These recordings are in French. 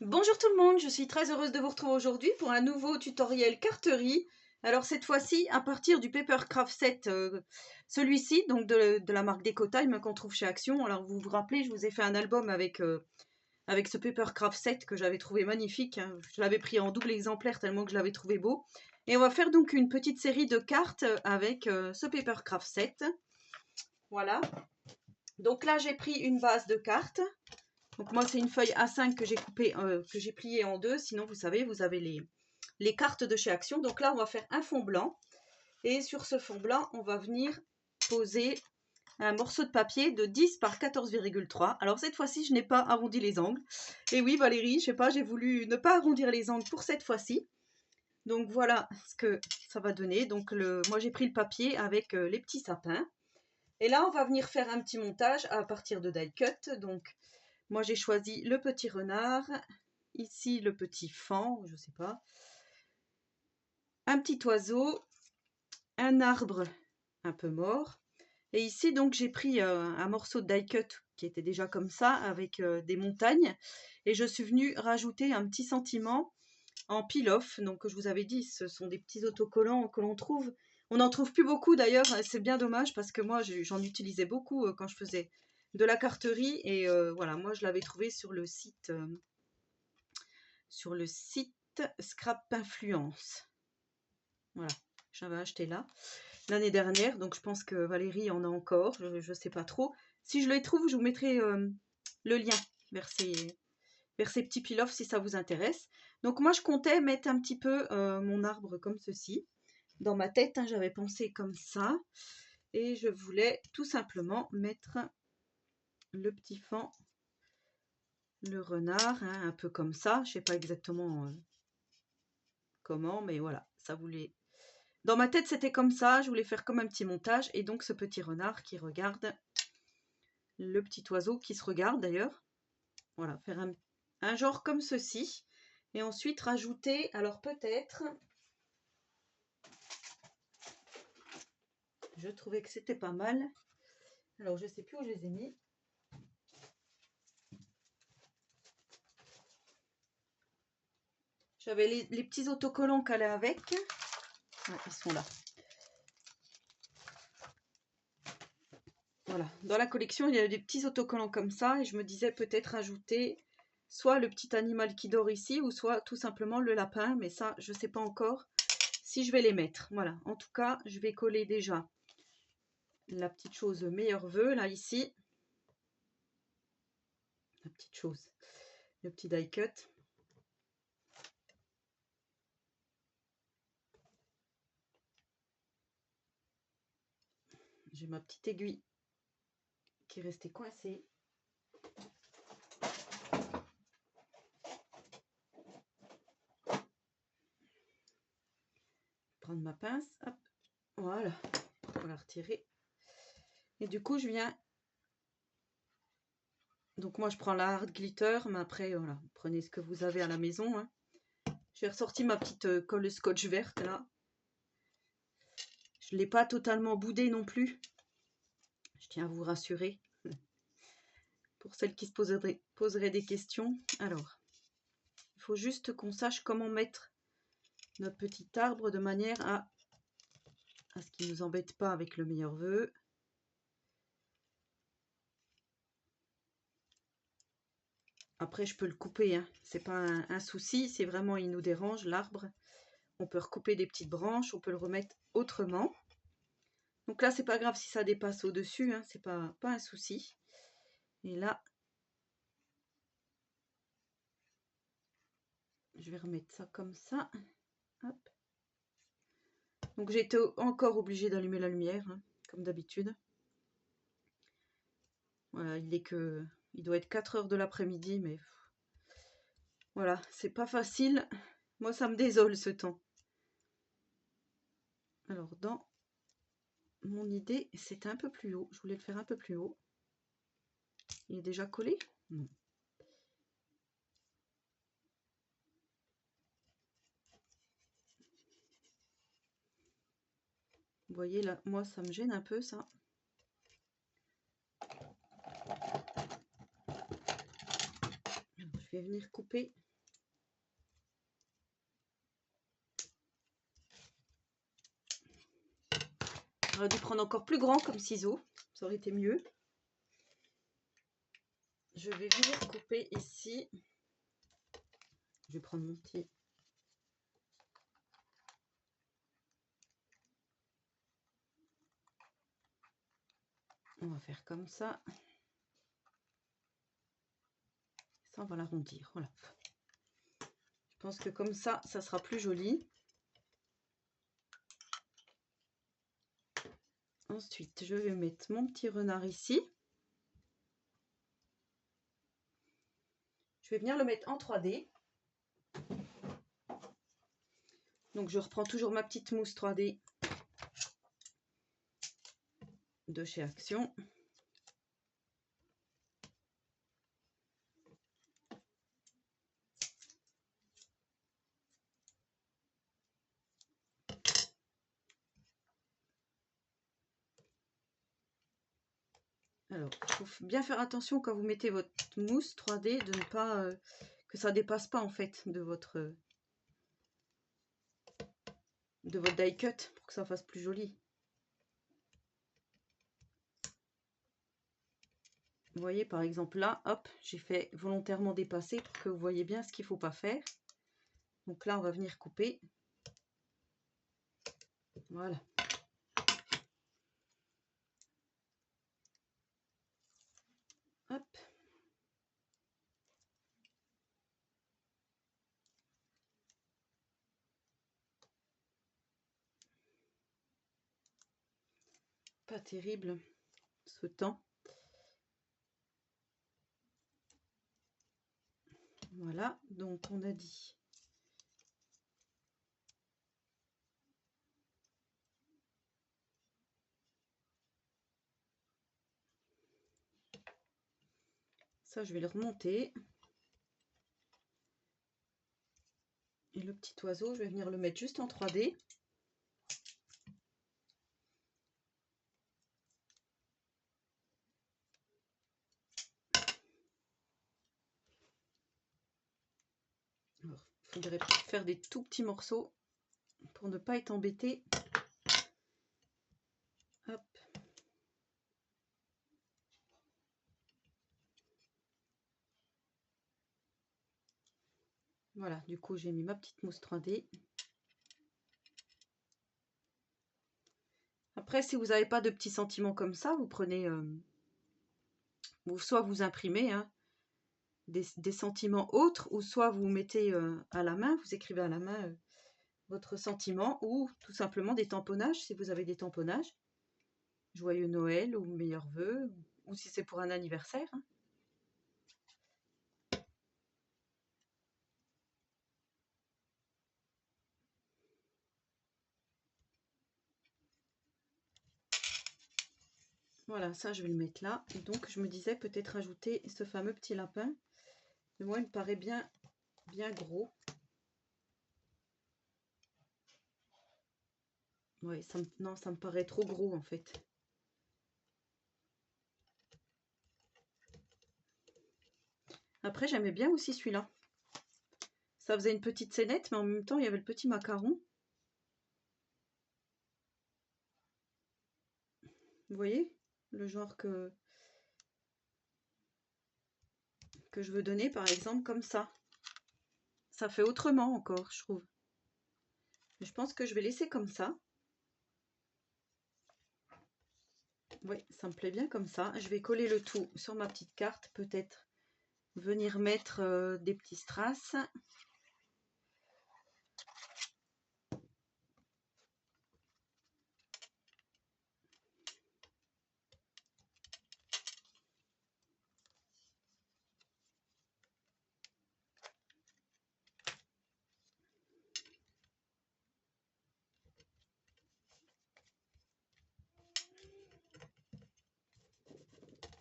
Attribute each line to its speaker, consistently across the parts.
Speaker 1: Bonjour tout le monde, je suis très heureuse de vous retrouver aujourd'hui pour un nouveau tutoriel carterie. Alors cette fois-ci à partir du Papercraft set, celui-ci donc de la marque Decotime qu'on trouve chez Action. Alors vous vous rappelez, je vous ai fait un album avec ce Papercraft set que j'avais trouvé magnifique, hein. Je l'avais pris en double exemplaire tellement que je l'avais trouvé beau. Et on va faire donc une petite série de cartes avec ce Papercraft set. Voilà. Donc là j'ai pris une base de cartes. Donc moi c'est une feuille A5 que j'ai coupée, que j'ai pliée en deux. Sinon vous savez, vous avez les cartes de chez Action. Donc là on va faire un fond blanc. Et sur ce fond blanc, on va venir poser un morceau de papier de 10 par 14,3. Alors cette fois-ci, je n'ai pas arrondi les angles. Et oui Valérie, je sais pas, j'ai voulu ne pas arrondir les angles pour cette fois-ci. Donc voilà ce que ça va donner. Donc moi j'ai pris le papier avec les petits sapins. Et là on va venir faire un petit montage à partir de die cut. Donc moi j'ai choisi le petit renard, ici le petit faon, je sais pas, un petit oiseau, un arbre un peu mort. Et ici donc j'ai pris un morceau de die cut qui était déjà comme ça avec des montagnes. Et je suis venue rajouter un petit sentiment en peel-off. Donc je vous avais dit, ce sont des petits autocollants que l'on trouve. On n'en trouve plus beaucoup d'ailleurs, c'est bien dommage parce que moi j'en utilisais beaucoup quand je faisais de la carterie. Et voilà, moi je l'avais trouvé sur le site Scrap Influence. Voilà, j'avais acheté là l'année dernière, donc je pense que Valérie en a encore, je ne sais pas trop. Si je les trouve, je vous mettrai le lien vers ces petits peel-off si ça vous intéresse. Donc moi je comptais mettre un petit peu mon arbre comme ceci. Dans ma tête, hein, j'avais pensé comme ça. Et je voulais tout simplement mettre le petit faon, le renard, hein, un peu comme ça. Je ne sais pas exactement comment, mais voilà, ça voulait. Dans ma tête, c'était comme ça. Je voulais faire comme un petit montage. Et donc, ce petit renard qui regarde le petit oiseau qui se regarde d'ailleurs. Voilà, faire un genre comme ceci. Et ensuite, rajouter, alors peut-être, je trouvais que c'était pas mal. Alors, je sais plus où je les ai mis. J'avais les petits autocollants qu'elle a avec. Ouais, ils sont là. Voilà, dans la collection, il y a des petits autocollants comme ça. Et je me disais peut-être ajouter soit le petit animal qui dort ici, ou soit tout simplement le lapin. Mais ça, je ne sais pas encore si je vais les mettre. Voilà, en tout cas, je vais coller déjà la petite chose meilleur vœu, là, ici. La petite chose, le petit die cut. J'ai ma petite aiguille qui est restée coincée. Prendre ma pince, hop, voilà, on va la retirer. Et du coup, je viens. Donc moi, je prends la hard glitter, mais après, voilà, prenez ce que vous avez à la maison, hein. J'ai ressorti ma petite colle scotch verte là. Je ne l'ai pas totalement boudée non plus. Je tiens à vous rassurer. Pour celles qui se poseraient des questions. Alors, il faut juste qu'on sache comment mettre notre petit arbre de manière à ce qu'il ne nous embête pas avec le meilleur vœu. Après, je peux le couper, hein. C'est pas un souci. Si vraiment il nous dérange, l'arbre, on peut recouper des petites branches, on peut le remettre autrement. Donc là, c'est pas grave si ça dépasse au-dessus, hein, c'est pas un souci. Et là, je vais remettre ça comme ça. Hop. Donc j'ai été encore obligée d'allumer la lumière, hein, comme d'habitude. Voilà, il doit être 4 heures de l'après-midi, mais voilà, c'est pas facile. Moi, ça me désole ce temps. Alors, dans mon idée, c'était un peu plus haut. Je voulais le faire un peu plus haut. Il est déjà collé? Non. Vous voyez là, moi, ça me gêne un peu, ça. Alors, je vais venir couper J'aurais dû prendre encore plus grand comme ciseau, ça aurait été mieux. Je vais venir couper ici. Je vais prendre mon petit. On va faire comme ça. Ça, on va l'arrondir. Voilà. Je pense que comme ça, ça sera plus joli. Ensuite, je vais mettre mon petit renard ici. Je vais venir le mettre en 3D. Donc, je reprends toujours ma petite mousse 3D de chez Action. Alors, il faut bien faire attention quand vous mettez votre mousse 3D de ne pas que ça dépasse pas en fait de votre die cut pour que ça fasse plus joli. Vous voyez par exemple là, hop, j'ai fait volontairement dépasser pour que vous voyez bien ce qu'il ne faut pas faire. Donc là, on va venir couper. Voilà. Hop. Pas terrible ce temps. Voilà, donc on a dit. Ça, je vais le remonter. Et le petit oiseau, je vais venir le mettre juste en 3D. Alors, il faudrait faire des tout petits morceaux pour ne pas être embêté. Hop. Voilà, du coup, j'ai mis ma petite mousse 3D. Après, si vous n'avez pas de petits sentiments comme ça, vous prenez, soit vous imprimez hein, des sentiments autres, ou soit vous mettez à la main, vous écrivez à la main votre sentiment, ou tout simplement des tamponnages, si vous avez des tamponnages. Joyeux Noël, ou meilleurs vœux, ou si c'est pour un anniversaire. Hein. Voilà, ça je vais le mettre là. Et donc je me disais peut-être ajouter ce fameux petit lapin. Mais moi il me paraît bien gros. Ouais, non, ça me paraît trop gros en fait. Après j'aimais bien aussi celui-là. Ça faisait une petite scénette, mais en même temps il y avait le petit macaron. Vous voyez le genre que je veux donner par exemple comme ça. Ça fait autrement encore, je trouve. Mais je pense que je vais laisser comme ça. Oui, ça me plaît bien comme ça. Je vais coller le tout sur ma petite carte, peut-être venir mettre des petits strass.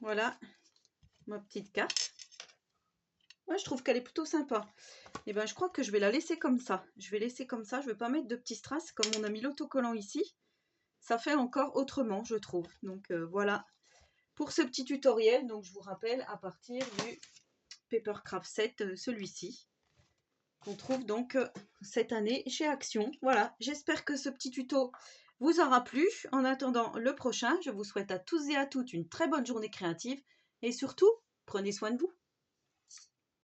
Speaker 1: Voilà, ma petite carte. Ouais, je trouve qu'elle est plutôt sympa. Et ben, je crois que je vais la laisser comme ça. Je vais laisser comme ça. Je ne vais pas mettre de petits strass comme on a mis l'autocollant ici. Ça fait encore autrement, je trouve. Donc voilà pour ce petit tutoriel. Donc je vous rappelle à partir du Papercraft 7, celui-ci, qu'on trouve donc cette année chez Action. Voilà, j'espère que ce petit tuto vous aura plu. En attendant le prochain, je vous souhaite à tous et à toutes une très bonne journée créative et surtout, prenez soin de vous.